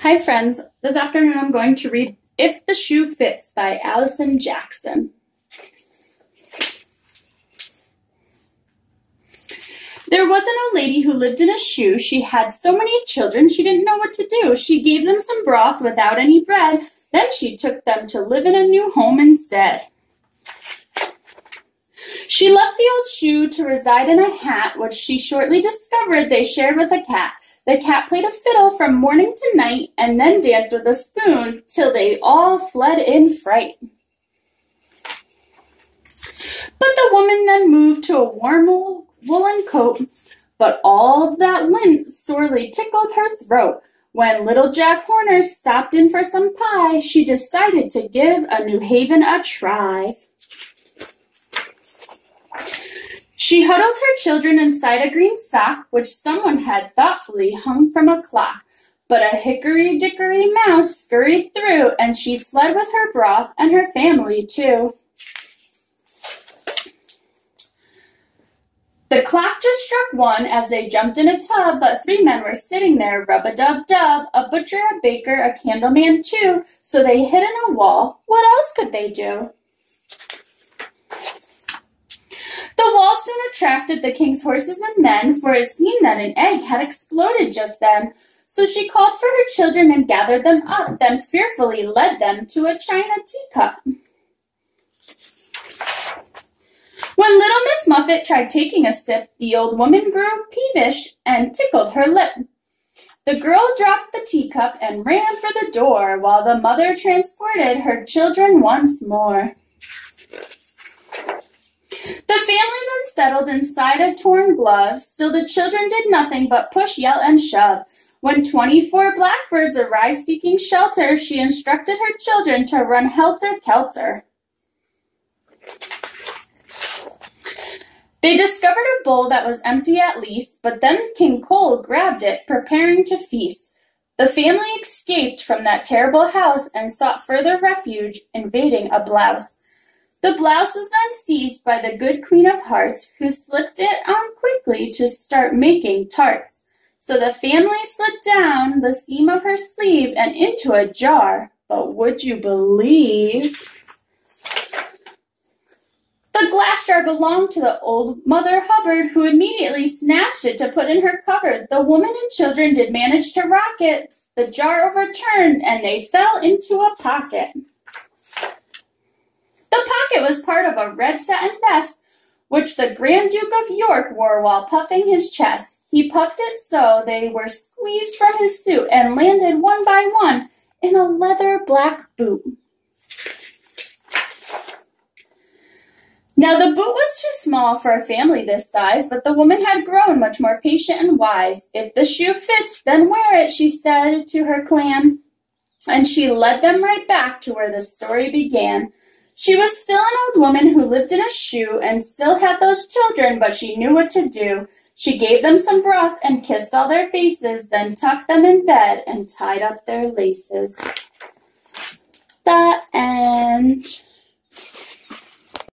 Hi friends, this afternoon I'm going to read If the Shoe Fits by Allison Jackson. There was an old lady who lived in a shoe. She had so many children she didn't know what to do. She gave them some broth without any bread. Then she took them to live in a new home instead. She left the old shoe to reside in a hat, which she shortly discovered they shared with a cat. The cat played a fiddle from morning to night and then danced with a spoon till they all fled in fright. But the woman then moved to a warm woolen coat, but all of that lint sorely tickled her throat. When little Jack Horner stopped in for some pie, she decided to give a New Haven a try. She huddled her children inside a green sock, which someone had thoughtfully hung from a clock. But a hickory-dickory mouse scurried through, and she fled with her broth and her family, too. The clock just struck one as they jumped in a tub, but three men were sitting there, rub-a-dub-dub, a butcher, a baker, a candleman, too. So they hid in a wall. What else could they do? The wall soon attracted the king's horses and men, for it seemed that an egg had exploded just then. So she called for her children and gathered them up, then fearfully led them to a china teacup. When little Miss Muffet tried taking a sip, the old woman grew peevish and tickled her lip. The girl dropped the teacup and ran for the door, while the mother transported her children once more. The family then settled inside a torn glove. Still the children did nothing but push, yell, and shove. When 24 blackbirds arrived seeking shelter, she instructed her children to run helter-kelter. They discovered a bowl that was empty at least, but then King Cole grabbed it, preparing to feast. The family escaped from that terrible house and sought further refuge, invading a blouse. The blouse was then seized by the good Queen of Hearts, who slipped it on quickly to start making tarts. So the family slid down the seam of her sleeve and into a jar. But would you believe? The glass jar belonged to the old Mother Hubbard, who immediately snatched it to put in her cupboard. The woman and children did manage to rock it. The jar overturned, and they fell into a pocket. The pocket was part of a red satin vest, which the Grand Duke of York wore while puffing his chest. He puffed it so they were squeezed from his suit and landed one by one in a leather black boot. Now the boot was too small for a family this size, but the woman had grown much more patient and wise. If the shoe fits, then wear it, she said to her clan. And she led them right back to where the story began. She was still an old woman who lived in a shoe and still had those children, but she knew what to do. She gave them some broth and kissed all their faces, then tucked them in bed and tied up their laces. The end.